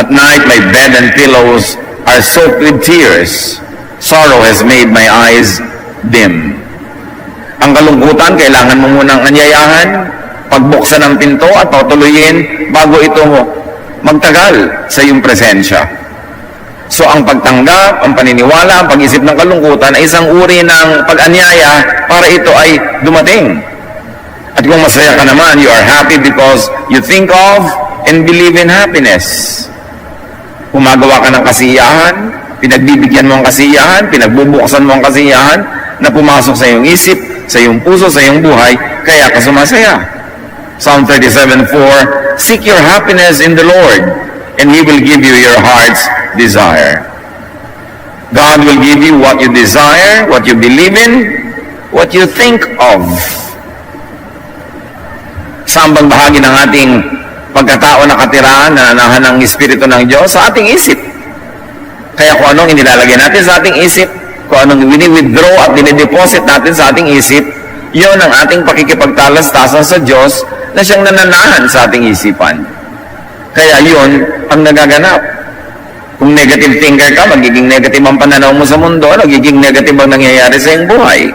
At night my bed and pillows are soaked with tears. Sorrow has made my eyes dim. Ang kalungkutan, kailangan mo munang anyayahan, pagbuksan ng pinto at tutuloyin bago ito magtagal sa iyong presensya. So ang pagtanggap, ang paniniwala, ang pag-isip ng kalungkutan ay isang uri ng pag-anyaya para ito ay dumating. At kung masaya ka naman, you are happy because you think of and believe in happiness. Gumagawa ka ng kasiyahan, pinagbibigyan mo ang kasiyahan, pinagbubuksan mo ang kasiyahan na pumasok sa iyong isip, sa iyong puso, sa iyong buhay, kaya ka sumasaya. Psalm 37:4, seek your happiness in the Lord, and He will give you your heart's desire. God will give you what you desire, what you believe in, what you think of. Saan bang bahagi ng ating pagkatao nakatira na nanahan ng Espiritu ng Diyos? Sa ating isip. Kaya kung anong inilalagay natin sa ating isip, kung anong wini-withdraw at dinideposit natin sa ating isip, yon ang ating pakikipagtalastasan sa Diyos na siyang nananahan sa ating isipan. Kaya yon ang nagaganap. Kung negative thinker ka, magiging negative ang pananaw mo sa mundo, magiging negative ang nangyayari sa iyong buhay.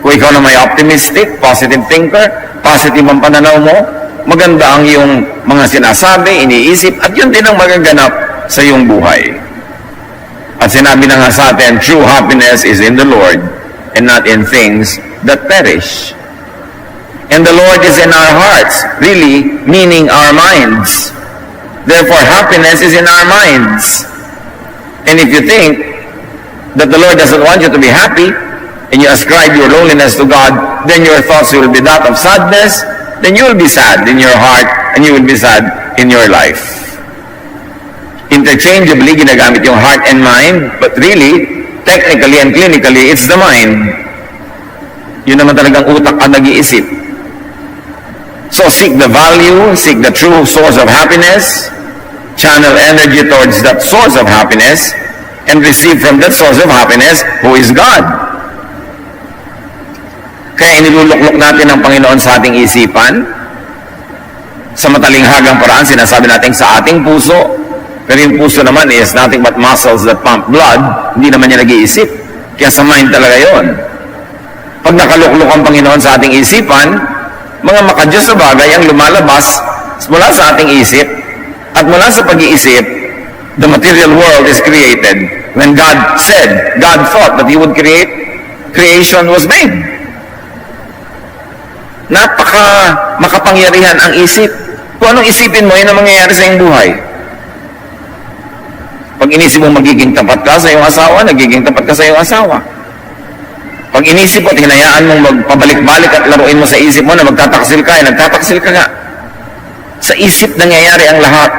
Kung ikaw na may optimistic, positive thinker, positive ang pananaw mo, maganda ang iyong mga sinasabi, iniisip, at yun din ang magaganap sa iyong buhay. At sinabi na nga sa atin, true happiness is in the Lord and not in things that perish. And the Lord is in our hearts, really meaning our minds. Therefore, happiness is in our minds. And if you think that the Lord doesn't want you to be happy, and you ascribe your loneliness to God, then your thoughts will be that of sadness, then you will be sad in your heart, and you will be sad in your life. Interchangeably, ginagamit yung heart and mind, but really, technically and clinically, it's the mind. Yun naman talagang utak ang nag-iisip. So, seek the value, seek the true source of happiness, channel energy towards that source of happiness, and receive from that source of happiness, who is God. Kaya iniluluklok natin ang Panginoon sa ating isipan, sa matalinghagang paraan, sinasabi natin sa ating puso, pero yung puso naman is nothing but muscles that pump blood, hindi naman niya nag-iisip. Kaya sa mind talaga yon. Pag nakaluklok ang Panginoon sa ating isipan, mga makadiyos na bagay ang lumalabas mula sa ating isip, at mula sa pag-iisip, the material world is created. When God said, God thought that He would create, creation was made. Makapangyarihan ang isip. Kung anong isipin mo, yun ang mangyayari sa iyong buhay. Pag inisip mo magiging tapat ka sa iyong asawa, nagiging tapat ka sa iyong asawa. Pag inisip mo at hinayaan mong magpabalik-balik at laruin mo sa isip mo na magtataksil ka, nagtataksil ka nga. Sa isip nangyayari ang lahat.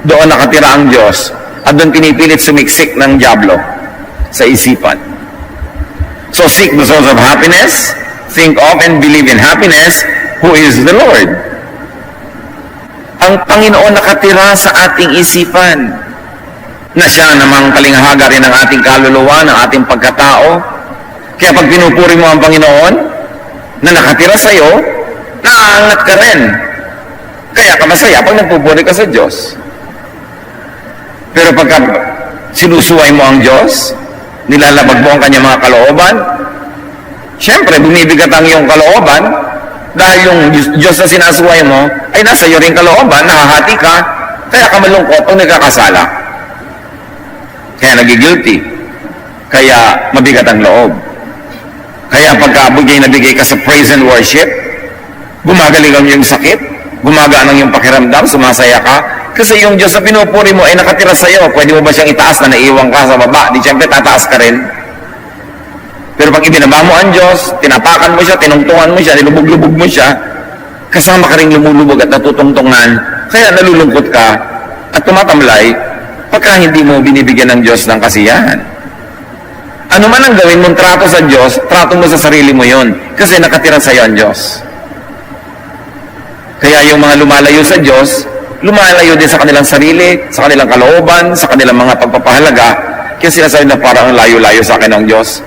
Doon nakatira ang Diyos at doon pinipilit sumiksik ng dyablo sa isipan. So seek the source of happiness, think of and believe in happiness, who is the Lord. Ang Panginoon nakatira sa ating isipan, na siya namang kalinghaga rin ng ating kaluluwa, ng ating pagkatao. Kaya pag pinupuri mo ang Panginoon na nakatira sa iyo, naaangat ka rin. Kaya ka masaya pag nagpupuri ka sa Diyos. Pero pagka sinusuway mo ang Diyos, nilalabag mo ang kanyang mga kalooban, siyempre bumibigat ang iyong kalooban dahil yung Diyos na sinasuway mo ay nasa iyo rin kalooban, nahahati ka, kaya ka malungkot o nagkakasala. Kaya nagigilty. Kaya mabigat ang loob. Kaya pagka nabigay ka sa praise and worship, gumagaling ang iyong sakit, gumagaan ang iyong pakiramdam, sumasaya ka, kasi yung Diyos na pinupuri mo ay nakatira sa iyo. Pwede mo ba siyang itaas na naiiwan ka sa baba? Di siyempre tataas ka rin. Pero pag ibinaba mo ang Diyos, tinapakan mo siya, tinungtungan mo siya, nilubog-lubog mo siya, kasama ka rin lumulubog at natutungtungan, kaya nalulungkot ka at tumatamlay pagka hindi mo binibigyan ng Diyos ng kasiyahan. Ano man ang gawin mong trato sa Diyos, trato mo sa sarili mo yon, kasi nakatira sa iyo ang Diyos. Kaya yung mga lumalayo sa Diyos, lumalayo din sa kanilang sarili, sa kanilang kalooban, sa kanilang mga pagpapahalaga, kaya sinasabi na parang layo-layo sa akin ng Diyos.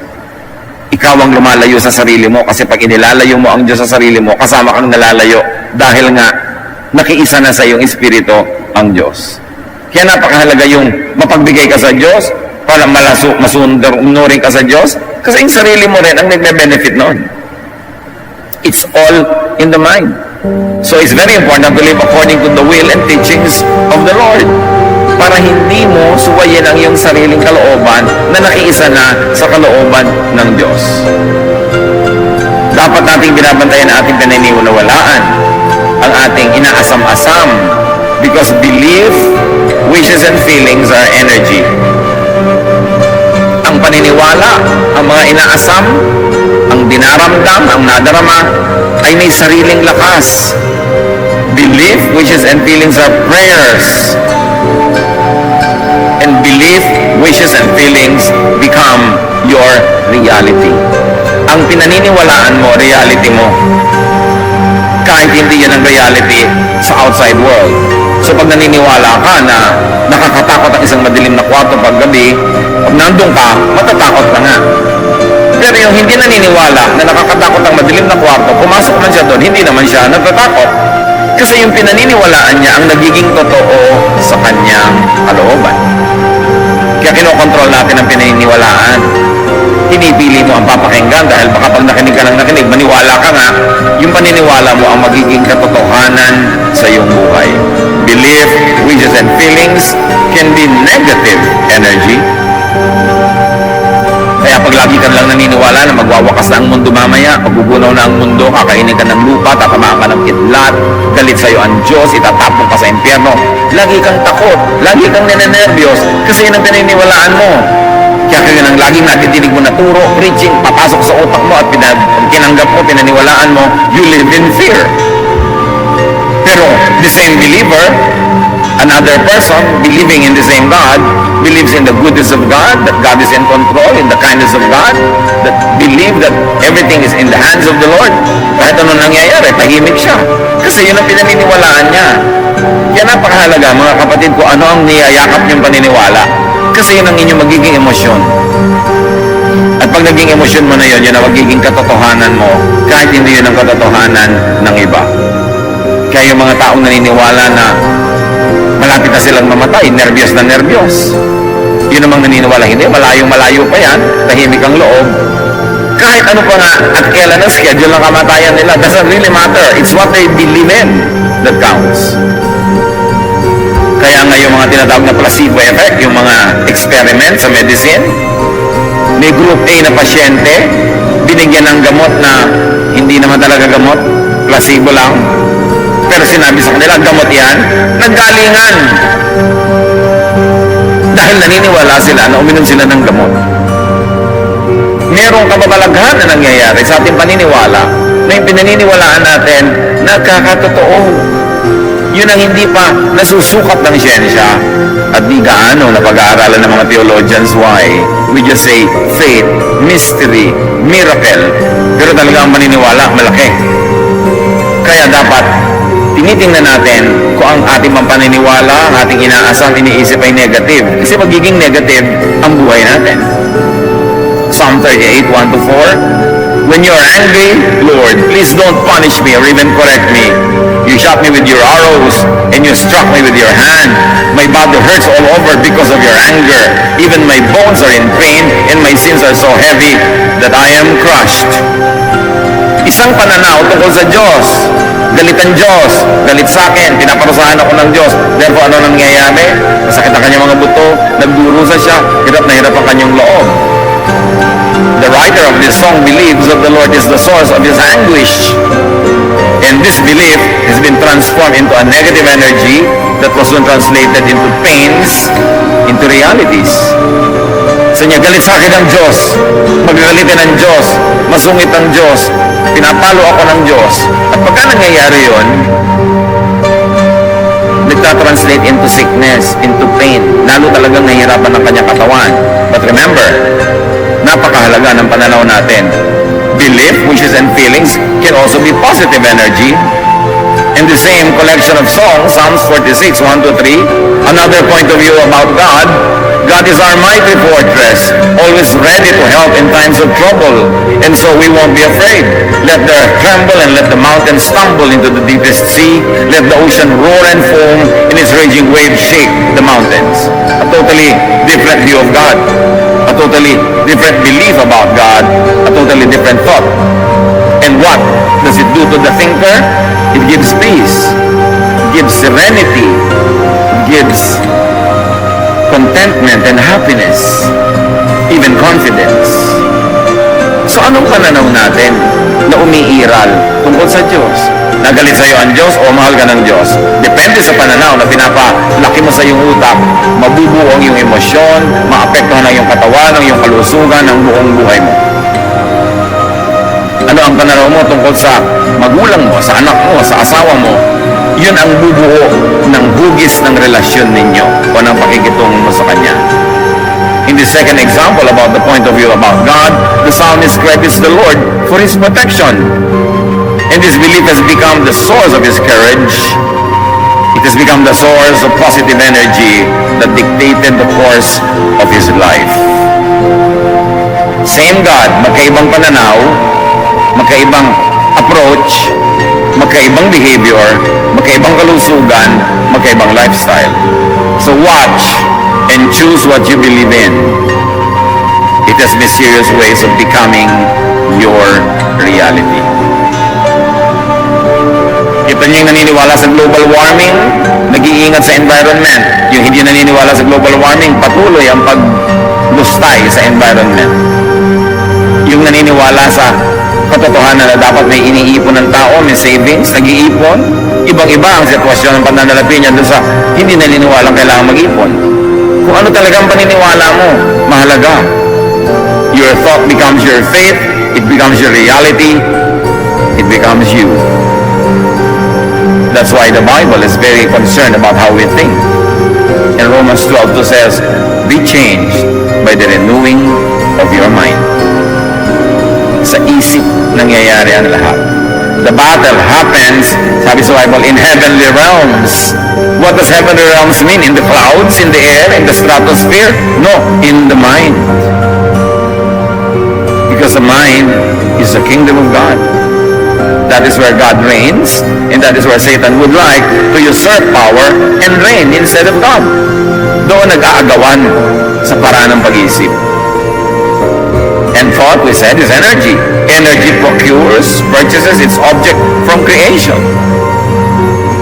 Ikaw ang lumalayo sa sarili mo, kasi pag inilalayo mo ang Diyos sa sarili mo, kasama kang nalalayo, dahil nga nakiisa na sa iyong espiritu ang Diyos. Kaya napakahalaga yung mapagbigay ka sa Diyos, para masunurin ka sa Diyos, kasi yung sarili mo rin ang nagbe-benefit noon. It's all in the mind. So it's very important to live according to the will and teachings of the Lord, para hindi mo suwayin ang iyong sariling kalooban na nakiisa na sa kalooban ng Diyos. Dapat nating binabantayan ang ating pinaniniwalaan, ang ating inaasam-asam, because belief, wishes, and feelings are energy. Ang paniniwala, ang mga inaasam, ang dinaramdam, ang nadarama, ay may sariling lakas. Belief, wishes, and feelings are prayers. And belief, wishes, and feelings become your reality. Ang pinaniniwalaan mo, reality mo. Kahit hindi yan ang reality sa outside world. So pag naniniwala ka na nakakatakot ang isang madilim na kwarto pag gabi, pag nandun ka, matatakot ka nga. Pero yung hindi naniniwala na nakakatakot ang madilim na kwarto, pumasok man siya doon, hindi naman siya natatakot. Kasi yung pinaniniwalaan niya ang nagiging totoo sa kanyang kalooban. Kaya kinokontrol natin ang pinaniniwalaan. Pinipili mo ang papakinggan dahil baka pag nakinig ka ng nakinig, maniwala ka nga, yung paniniwala mo ang magiging katotohanan sa iyong buhay. Belief, wishes, and feelings can be negative energy. Kaya pag lagi ka lang naniniwala na magwawakas na ang mundo mamaya, magugunaw na ang mundo, kakainin ka ng lupa, tatamaan ka ng kidlat, galit sa'yo ang Diyos, itatapon ka sa impyerno, lagi kang takot, lagi kang ninenervyos, kasi yun ang pininiwalaan mo. Kaya yun ang laging natidinig mo na turo, preaching, papasok sa utak mo at kinanggap mo, pinaniwalaan mo, you live in fear. Pero the same believer, another person believing in the same God, believes in the goodness of God, that God is in control, in the kindness of God, that believe that everything is in the hands of the Lord. Kahit anong nangyayari, tahimik siya. Kasi yun ang pinaniniwalaan niya. Kaya napakahalaga, mga kapatid ko, ano ang niyayakap niyong paniniwala? Kasi yun ang inyong magiging emosyon. At pag naging emosyon mo na yun, yun ang magiging katotohanan mo, kahit hindi yun ang katotohanan ng iba. Kaya yung mga taong naniniwala na malapit na silang mamatay, nervyos na nervyos. Yun namang naniniwala, hindi, malayong-malayo pa yan, tahimik ang loob. Kahit ano pa nga, at kailan ang schedule ng kamatayan nila, doesn't really matter. It's what they believe in that counts. Kaya nga yung mga tinatawag na placebo effect, yung mga experiment sa medicine, may group A na pasyente, binigyan ng gamot na hindi naman talaga gamot, placebo lang. Pero sinabi sa kanila, gamot yan, naggalingan. Dahil naniniwala sila na uminom sila ng gamot. Merong kababalaghan na nangyayari sa ating paniniwala na yung pinaniniwalaan natin nagkakatotoo. Yun ang hindi pa nasusukat ng siyensya at di gaano na pag-aaralan ng mga theologians. Why? We just say faith, mystery, miracle. Pero talaga ang maniniwala, malaki. Kaya dapat tinitingnan natin kung ang ating paniniwala, ang ating inaasam, iniisip ay negative. Kasi magiging negative ang buhay natin. Psalm 38, 1-4. When you are angry, Lord, please don't punish me or even correct me. You shot me with your arrows and you struck me with your hand. My body hurts all over because of your anger. Even my bones are in pain and my sins are so heavy that I am crushed. Isang pananaw tungkol sa Diyos. Galit ang Diyos. Galit sa akin. Pinaparusahan ako ng Diyos. Therefore, ano nangyayari? Masakit ang kanyang mga buto. Nagdurusa siya. Hirap na hirap ang kanyang loob. The writer of this song believes that the Lord is the source of his anguish. And this belief has been transformed into a negative energy that was soon translated into pains, into realities. Sa niya, galit sa akin ang Diyos. Magagalitin ang Diyos. Masungit ang Diyos. Pinapalo ako ng Diyos. At pagka nangyayari yun, nagtatranslate into sickness, into pain. Lalo talagang nahihirapan ng kanyang katawan. But remember, napakahalaga ng pananaw natin. Belief, wishes, and feelings can also be positive energy. In the same collection of songs, Psalms 46, 1-3, another point of view about God God is our mighty fortress, always ready to help in times of trouble, and so we won't be afraid. Let the earth tremble and let the mountains stumble into the deepest sea. Let the ocean roar and foam and its raging waves shake the mountains. A totally different view of God. A totally different belief about God. A totally different thought. And what does it do to the thinker? It gives peace. It gives serenity. It gives contentment and happiness, even confidence. So anong pananaw natin na umiiral tungkol sa Diyos? Nagalit sa iyo ang Diyos o mahal ka ng Diyos? Depende sa pananaw na pinapalaki mo sa iyong utak, mabubuo ang iyong emosyon, maapektuhan ang iyong katawan, ang iyong kalusugan, ang buong buhay mo. Ano ang pananaw mo tungkol sa magulang mo, sa anak mo, sa asawa mo? Yun ang bubuo ng hugis ng relasyon ninyo o ng pakikitungo mo sa Kanya. In the second example about the point of view about God, the psalmist credits the Lord for His protection. And this belief has become the source of his courage. It has become the source of positive energy that dictated the course of his life. Same God, magkaibang pananaw, magkaibang approach, magkaibang behavior, magkaibang kalusugan, magkaibang lifestyle. So watch and choose what you believe in. It has mysterious ways of becoming your reality. Ito yung naniniwala sa global warming, nag-iingat sa environment. Yung hindi naniniwala sa global warming, patuloy ang paglustay sa environment. Yung naniniwala sa katotohanan na dapat may iniipon ng tao, may savings, nag-iipon. Ibang-iba ang sitwasyon ng pananalapi niya doon sa hindi naniniwalang kailangan mag-ipon. Kung ano talagang paniniwala mo, mahalaga. Your thought becomes your faith, it becomes your reality, it becomes you. That's why the Bible is very concerned about how we think. In Romans 12:2 says, be changed by the renewing of your mind. Sa isip nangyayari ang lahat. The battle happens, sabi sa Bible, in heavenly realms. What does heavenly realms mean? In the clouds, in the air, in the stratosphere? No, in the mind. Because the mind is the kingdom of God. That is where God reigns, and that is where Satan would like to usurp power and reign instead of God. Doon nag-aagawan sa paraan ng pag-iisip. And thought, we said, is energy. Energy procures, purchases its object from creation.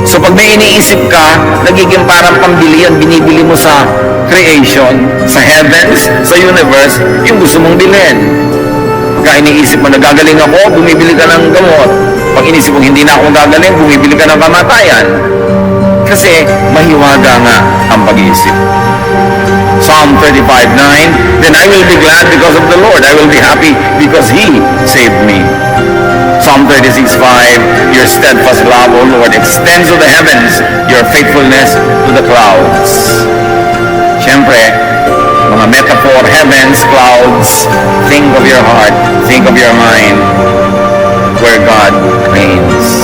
So pag may iniisip ka, nagiging parang pambili yan, binibili mo sa creation, sa heavens, sa universe, yung gusto mong bilhin. Pagka iniisip mo, nagagaling ako, bumibili ka ng gamot. Pag inisip mo, hindi na ako gagaling, bumibili ka ng kamatayan. Kasi mahiwaga nga ang pag-iisip. Psalm 35:9, then I will be glad because of the Lord. I will be happy because He saved me. Psalm 36:5, your steadfast love, O Lord, extends to the heavens, your faithfulness to the clouds. Siyempre, mga metaphor, heavens, clouds, think of your heart, think of your mind, where God reigns.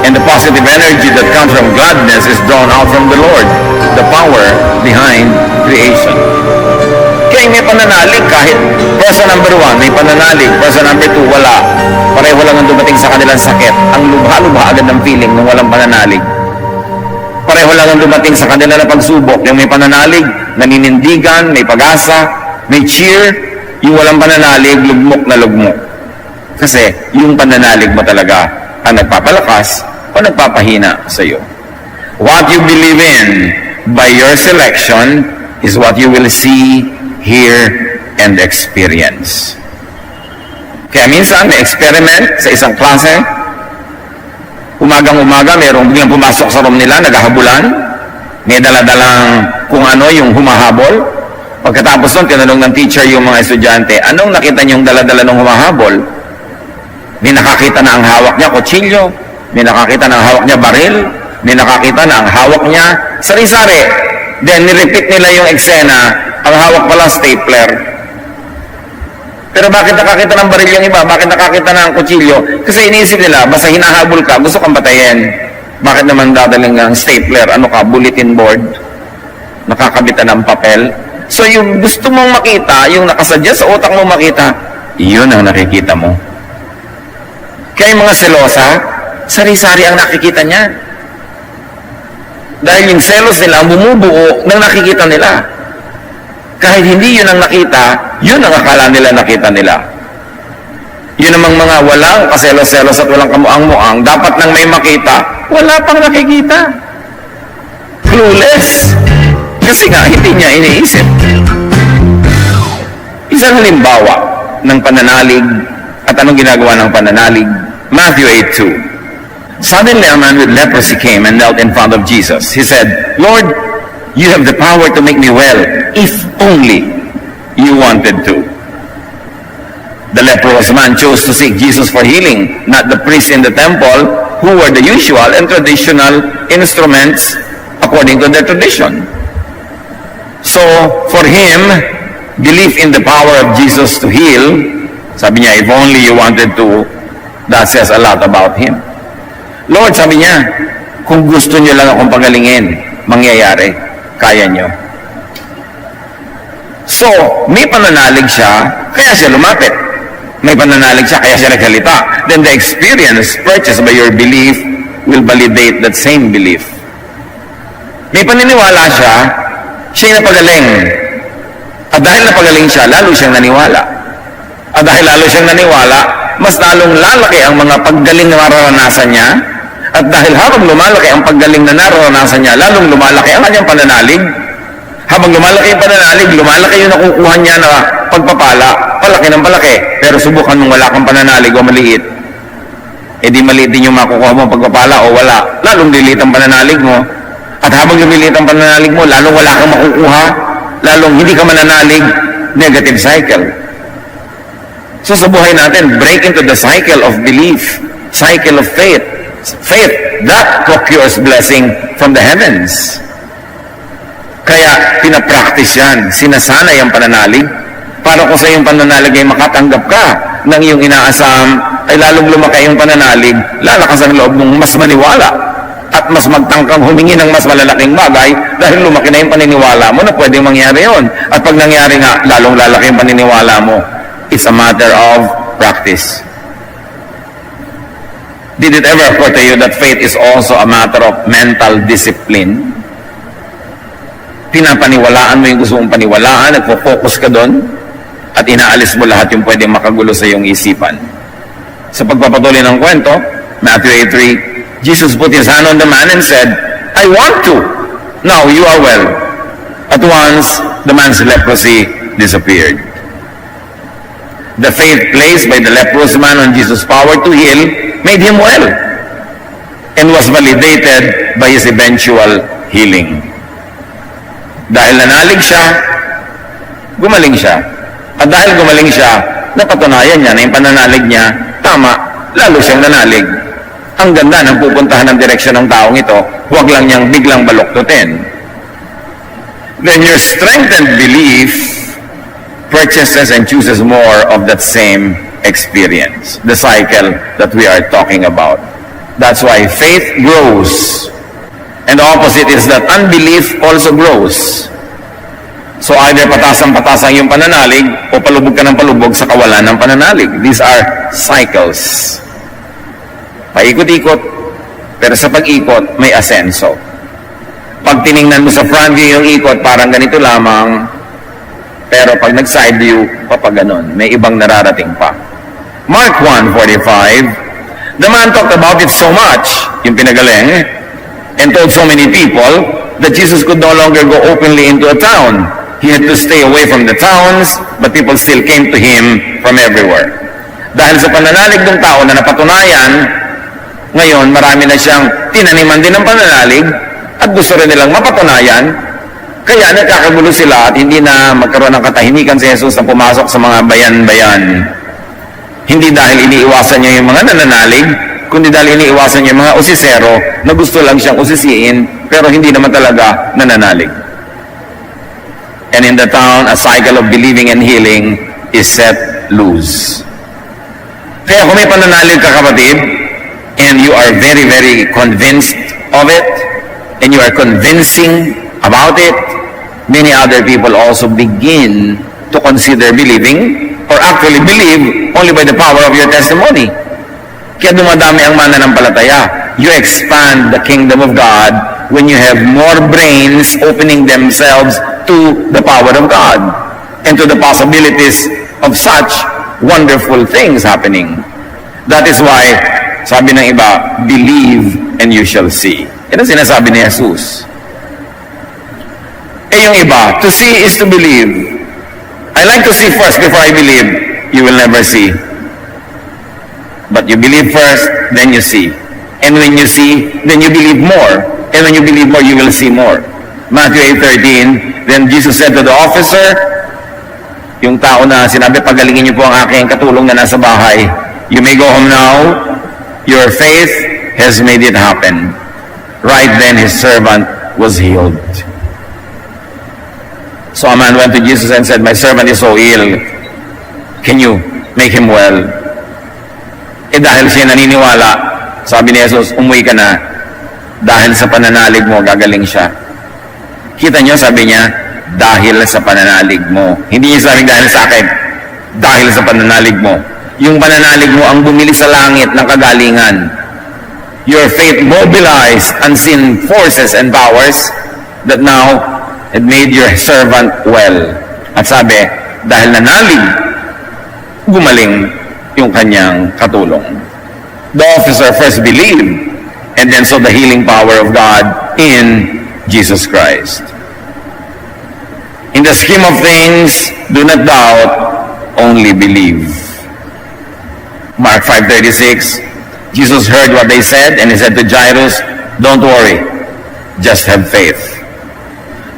And the positive energy that comes from gladness is drawn out from the Lord, the power behind creation. Kaya may pananalig kahit person number 1, may pananalig, person number 2, wala. Pareho lang ang dumating sa kanilang sakit. Ang lubha-lubha agad ng feeling ng walang pananalig. Pareho lang ang dumating sa kanila na pagsubok. Yung may pananalig, naninindigan, may pag-asa, may cheer. Yung walang pananalig, lugmok na lugmok. Kasi yung pananalig mo talaga ang nagpapalakas o nagpapahina sa iyo. What you believe in by your selection is what you will see, hear, and experience. Kaya minsan may experiment sa isang klase. Umagang-umaga, mayroong biglang pumasok sa room nila, naghahabulan. May daladalang kung ano yung humahabol. Pagkatapos nun, tinanong ng teacher yung mga estudyante, anong nakita niyong daladala ng humahabol? May nakakita na ang hawak niya, kutsilyo. May nakakita na ang hawak niya, baril. May nakakita na ang hawak niya, sari-sari. Then, nirepeat nila yung eksena, ang hawak pala stapler. Pero bakit nakakita ng baril yung iba? Bakit nakakita na ang kutsilyo? Kasi iniisip nila, basta hinahabol ka, gusto kang patayin. Bakit naman dadaling ang stapler? Ano ka, bulletin board? nakakabitan ng papel. So yung gusto mong makita, yung nakasadya sa utak mong makita, iyon ang nakikita mo. Kaya yung mga selosa, sari-sari ang nakikita niya. Dahil yung selos nila bumubuo ng nakikita nila. Kahit hindi yun ang nakita, yun ang akala nila nakita nila. Yun namang mga walang kaselos-selos at walang kamuang-muang, dapat nang may makita, wala pang nakikita. Clueless. Kasi nga, hindi niya iniisip. Isang halimbawa ng pananalig at anong ginagawa ng pananalig, Matthew 8:2. Suddenly a man with leprosy came and knelt in front of Jesus. He said, "Lord, you have the power to make me well, if only you wanted to." The leprous man chose to seek Jesus for healing, not the priests in the temple, who were the usual and traditional instruments according to their tradition. So, for him, belief in the power of Jesus to heal, sabi niya, if only you wanted to, that says a lot about him. Lord, sabi niya, kung gusto niyo lang akong pagalingin, mangyayari, kaya niyo. So, may pananalig siya, kaya siya lumapit. May pananalig siya, kaya siya nagsalita. Then the experience purchased by your belief will validate that same belief. May paniniwala siya, siya'y napagaling. At dahil napagaling siya, lalo siyang naniwala. At dahil lalo siyang naniwala, mas lalong lalaki ang mga paggaling na mararanasan niya. At dahil habang lumalaki ang paggaling na nararanasan niya, lalong lumalaki ang kanyang pananalig. Habang lumalaki yung pananalig, lumalaki yung nakukuha niya na pagpapala, palaki ng palaki. Pero subukan mong wala kang pananalig o maliit. E di maliit din yung makukuha mo pagpapala o wala. Lalong lilit ang pananalig mo. At habang lumiliit ang pananalig mo, lalong wala kang makukuha. Lalong hindi ka mananalig, negative cycle. So sa buhay natin, break into the cycle of belief, cycle of faith. Faith, that procures blessing from the heavens. Kaya pinapractice yan, sinasanay ang pananalig, para kung sa iyong pananalig ay makatanggap ka ng iyong inaasam, ay lalong lumaki yung pananalig, lalakas ang loob mong mas maniwala at mas magtangkang humingi ng mas malalaking bagay dahil lumaki na yung paniniwala mo na pwedeng mangyari yon. At pag nangyari nga, lalong lalaki yung paniniwala mo. It's a matter of practice. Did it ever occur to you that faith is also a matter of mental discipline? Pinapaniwalaan mo yung gusto mong paniwalaan, nagpo-focus ka doon, at inaalis mo lahat yung pwedeng makagulo sa iyong isipan. Sa pagpapatuloy ng kwento, Matthew 8:3, Jesus put his hand on the man and said, "I want to. Now you are well." At once, the man's leprosy disappeared. The faith placed by the leprous man on Jesus' power to heal made him well and was validated by his eventual healing. Dahil nanalig siya, gumaling siya. At dahil gumaling siya, napatunayan niya na yung pananalig niya, tama, lalo siyang nanalig. Ang ganda ng pupuntahan ng direksyon ng taong ito, huwag lang niyang biglang baluktutin. Then your strengthened belief purchases and chooses more of that same experience, the cycle that we are talking about. That's why faith grows. And the opposite is that unbelief also grows. So either patasang-patasang yung pananalig o palubog ka ng palubog sa kawalan ng pananalig. These are cycles. Paikot-ikot, pero sa pag-ikot, may asenso. Pag tiningnan mo sa front view yung ikot, parang ganito lamang, pero pag nag-side view, papaganon. May ibang nararating pa. Mark 1:45, the man talked about it so much, yung pinagaling, and told so many people that Jesus could no longer go openly into a town. He had to stay away from the towns, but people still came to him from everywhere. Dahil sa pananalig ng tao na napatunayan, ngayon marami na siyang tinaniman din ng pananalig at gusto rin nilang mapatunayan, kaya nagkakagulo sila at hindi na magkaroon ng katahimikan si Jesus na pumasok sa mga bayan-bayan. Hindi dahil iniiwasan niya yung mga nananalig, kundi dahil iniiwasan niya yung mga usisero na gusto lang siyang usisiin pero hindi naman talaga nananalig. And in the town, a cycle of believing and healing is set loose. Kaya kung may pananalig ka, kapatid, and you are very, very convinced of it, and you are convincing about it, many other people also begin to consider believing or actually believe only by the power of your testimony. Kaya dumadami ang mananampalataya. You expand the kingdom of God when you have more brains opening themselves to the power of God and to the possibilities of such wonderful things happening. That is why, sabi ng iba, believe and you shall see. Yan ang sinasabi ni Jesus. Eh yung iba, to see is to believe. I like to see first before I believe. You will never see. But you believe first, then you see. And when you see, then you believe more. And when you believe more, you will see more. Matthew 8:13, then Jesus said to the officer, yung tao na sinabi, pagalingin niyo po ang aking katulong na nasa bahay. You may go home now. Your faith has made it happen. Right then, his servant was healed. So a man went to Jesus and said, my servant is so ill. Can you make him well? Eh dahil siya naniniwala, sabi ni Jesus, umuwi ka na. Dahil sa pananalig mo, gagaling siya. Kita niyo, sabi niya, dahil sa pananalig mo. Hindi niya sabing dahil sa akin. Dahil sa pananalig mo. Yung pananalig mo ang bumili sa langit ng kagalingan. Your faith mobilized unseen forces and powers that now had made your servant well. At sabi, dahil nanalig, gumaling yung kanyang katulong. The officer first believed and then saw the healing power of God in Jesus Christ. In the scheme of things, do not doubt, only believe. Mark 5:36, Jesus heard what they said and he said to Jairus, don't worry, just have faith.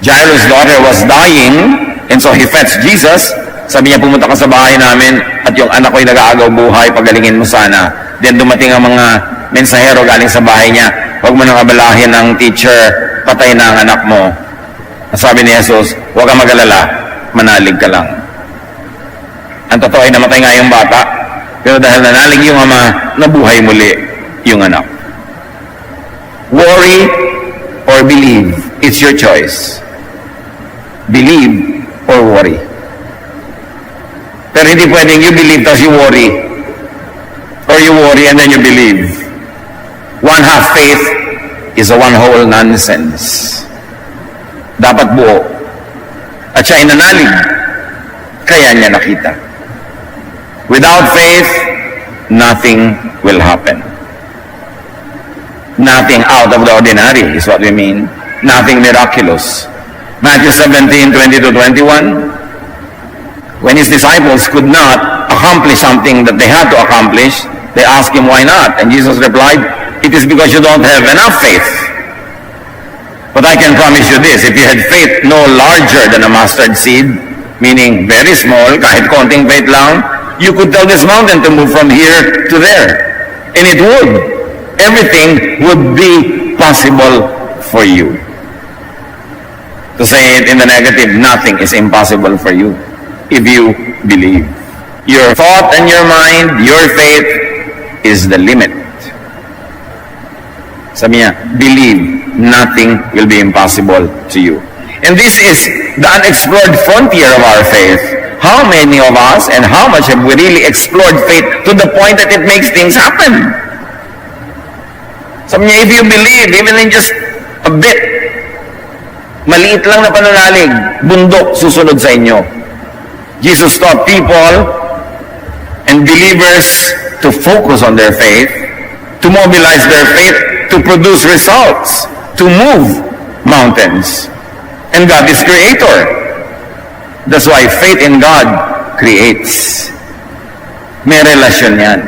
Jairus' daughter was dying and so he fetched Jesus. Sabi niya, pumunta ka sa bahay namin at yung anak ko'y nag-aagaw buhay, pagalingin mo sana. Then dumating ang mga mensahero galing sa bahay niya, huwag mo nang abalahin ng teacher, patay na ang anak mo. Sabi ni Jesus, huwag kang mag-alala, manalig ka lang. Ang totoo ay namatay nga yung bata, pero dahil nanalig yung ama, nabuhay muli yung anak. Worry or believe, it's your choice. Believe or worry. Pero hindi pwedeng you believe tapos you worry. Or you worry and then you believe. One half faith is a one whole nonsense. Dapat buo. At siya ay nanalig. Kaya niya nakita. Without faith, nothing will happen. Nothing out of the ordinary is what we mean. Nothing miraculous. Matthew 17:20-21. When his disciples could not accomplish something that they had to accomplish, they asked him why not. And Jesus replied, it is because you don't have enough faith. But I can promise you this, if you had faith no larger than a mustard seed, meaning very small, kahit konting faith lang, you could tell this mountain to move from here to there. And it would. Everything would be possible for you. To say it in the negative, nothing is impossible for you if you believe. Your thought and your mind, your faith is the limit. Sabi niya, believe, nothing will be impossible to you. And this is the unexplored frontier of our faith. How many of us and how much have we really explored faith to the point that it makes things happen? Sabi niya, if you believe, even in just a bit, maliit lang na pananalig, bundok susunod sa inyo. Jesus taught people and believers to focus on their faith, to mobilize their faith, to produce results, to move mountains. And God is creator. That's why faith in God creates. May relasyon yan.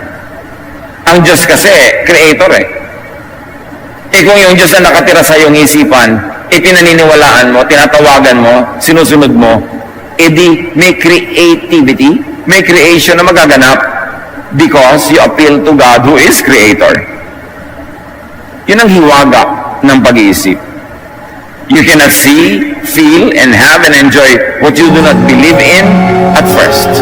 Ang Diyos kasi, creator eh. Eh kung yung Diyos na nakatira sa iyong isipan, pinaniniwalaan mo, tinatawagan mo, sinusunod mo, edi may creativity, may creation na magaganap because you appeal to God who is creator. Yun ang hiwaga ng pag-iisip. You cannot see, feel, and have and enjoy what you do not believe in at first.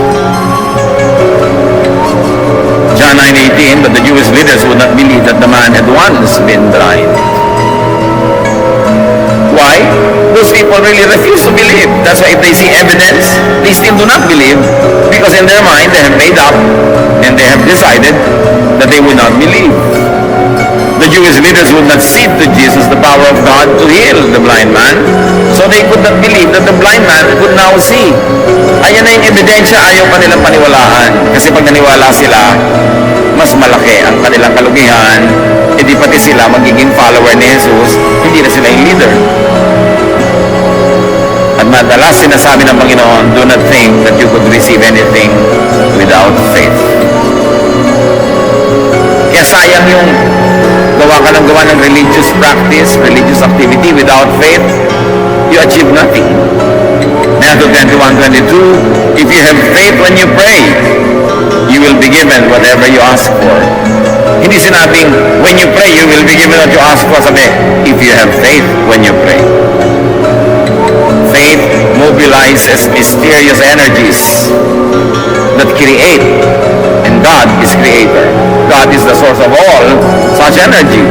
John 9:18, but the Jewish leaders would not believe that the man had once been blind. Why? Those people really refuse to believe. That's why if they see evidence, they still do not believe, because in their mind they have made up and they have decided that they will not believe. The Jewish leaders would not cede to Jesus the power of God to heal the blind man, so they could not believe that the blind man could now see. Ayan na yung ebidensya, ayaw pa nilang paniwalaan. Kasi pag naniwala sila, mas malaki ang kanilang kalugihan, edi pati sila magiging follower ni Jesus, hindi na sila yung leader. At madalas sinasabi ng Panginoon, do not think that you could receive anything without faith. Kaya sayang yung gawa ka ng gawa ng religious practice, religious activity without faith, you achieve nothing. Matthew 21:22, if you have faith when you pray, you will be given whatever you ask for. Hindi sinabing, when you pray, you will be given what you ask for. Sabi, if you have faith when you pray. Faith mobilizes mysterious energies that create, and God is creator. God is the source of all such energy.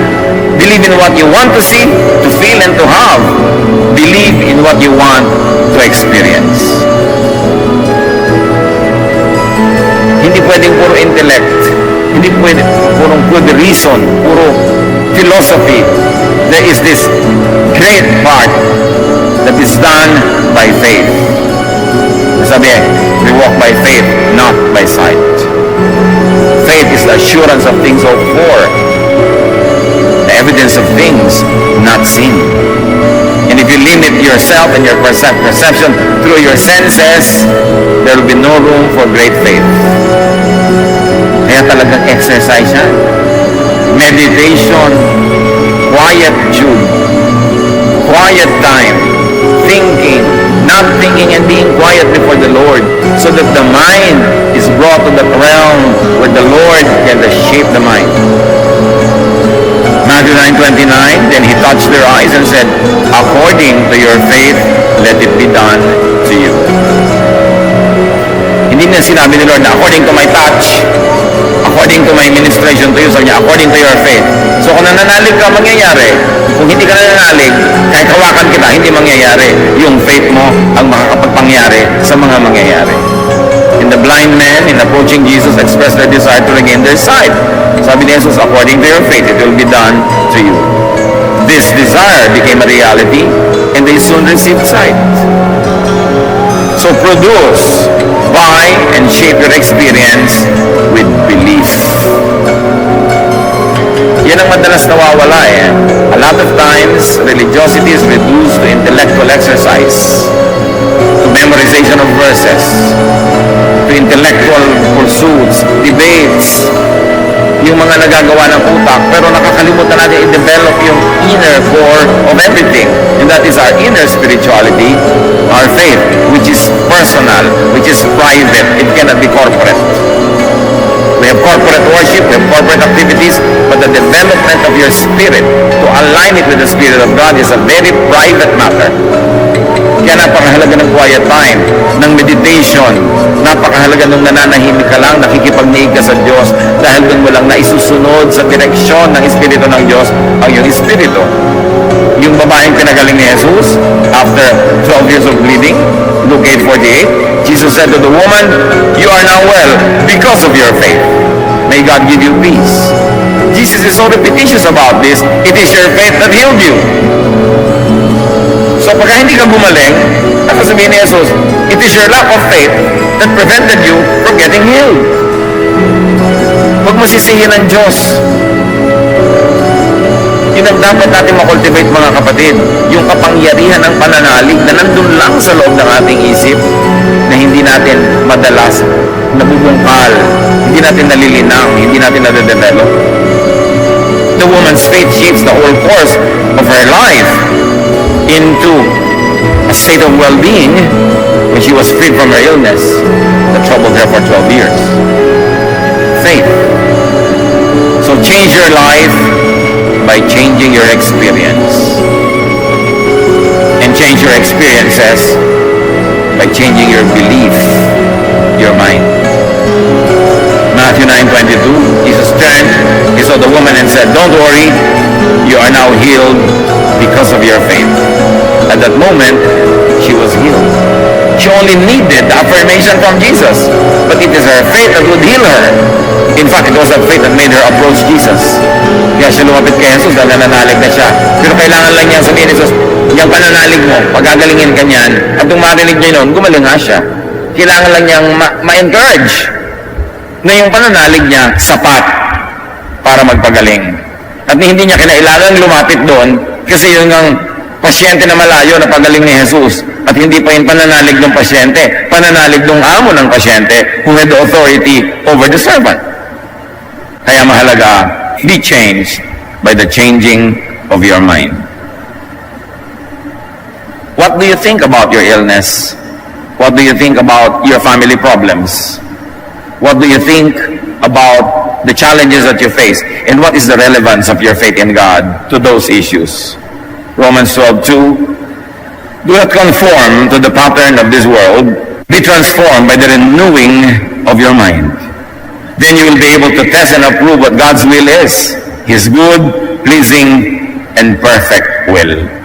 Believe in what you want to see, to feel, and to have. Believe in what you want to experience. Hindi pwedeng puro intellect. Hindi pwedeng purong good reason, puro philosophy. There is this great part that is done by faith. Sabi, we walk by faith, not by sight. Faith is the assurance of things hoped for, the evidence of things not seen. And if you limit yourself and your perception through your senses, there will be no room for great faith. Kaya talagang exercise yan. Meditation, quietude, quiet time, thinking, not thinking and being quiet before the Lord, so that the mind is brought to the realm where the Lord can shape the mind. Matthew 9:29, then he touched their eyes and said, according to your faith, let it be done to you. Hindi na sinabi ni Lord na according to my touch, according to my ministration to you, sabi niya, according to your faith. So kung nananalig ka, mangyayari. Kung hindi ka nananalig, kahit hawakan kita, hindi mangyayari. Yung faith mo ang makakapagpangyari sa mga mangyayari. And the blind men, in approaching Jesus, expressed their desire to regain their sight. Sabi ni Jesus, according to your faith, it will be done to you. This desire became a reality, and they soon received sight. So produce, buy, and shape your experience with belief. Yan ang madalas nawawala eh. A lot of times, religiosity is reduced to intellectual exercise, to memorization of verses, to intellectual pursuits, debates, yung mga nagagawa ng utak, pero nakakalimutan natin i-develop yung inner core of everything. And that is our inner spirituality, our faith, which is personal, which is private. It cannot be corporate. We have corporate worship, we have corporate activities, but the development of your spirit, to align it with the Spirit of God, is a very private matter. Kaya napakahalaga ng quiet time, ng meditation, napakahalaga ng nananahimik ka lang, nakikipagniig ka sa Diyos, dahil doon mo lang naisusunod sa direksyon ng Espiritu ng Diyos ang iyong Espiritu. Yung babaeng pinagaling ni Jesus, after 12 years of bleeding, Luke 8:48, Jesus said to the woman, you are now well because of your faith. May God give you peace. Jesus is so repetitious about this. It is your faith that healed you. So pagka hindi ka gumaling, nakasabihin ni Jesus, it is your lack of faith that prevented you from getting healed. Huwag mo sisihin ang Diyos. Yun ang dapat natin makultivate, mga kapatid. Yung kapangyarihan ng pananalig na nandun lang sa loob ng ating isip, na hindi natin madalas nabubungkal, hindi natin nalilinang, hindi natin nade-develop. The woman's faith shapes the whole course of her life into a state of well-being when she was freed from her illness that troubled her for 12 years. Faith. So change your life by changing your experience. And change your experiences by changing your belief, your mind. Matthew 9:22, Jesus turned, he saw the woman and said, don't worry, you are now healed because of your faith. At that moment, she was healed. She only needed the affirmation from Jesus. But it is her faith that would heal her. In fact, it was that faith that made her approach Jesus. Kaya siya lumapit kay Jesus dahil nananalig na siya. Pero kailangan lang niya sabihin ni Jesus, yung pananalig mo, pagagalingin ka niyan, at nung marinig niya noon, gumaling nga siya. Kailangan lang niyang ma-encourage na yung pananalig niya sapat para magpagaling. At hindi niya kinailangan lumapit doon kasi yun ang pasyente na malayo na pagaling ni Jesus. At hindi pa yung pananalig ng pasyente, pananalig ng amo ng pasyente who had the authority over the servant. Kaya mahalaga, be changed by the changing of your mind. What do you think about your illness? What do you think about your family problems? What do you think about the challenges that you face? And what is the relevance of your faith in God to those issues? Romans 12:2. Do not conform to the pattern of this world. Be transformed by the renewing of your mind. Then you will be able to test and approve what God's will is. His good, pleasing, and perfect will.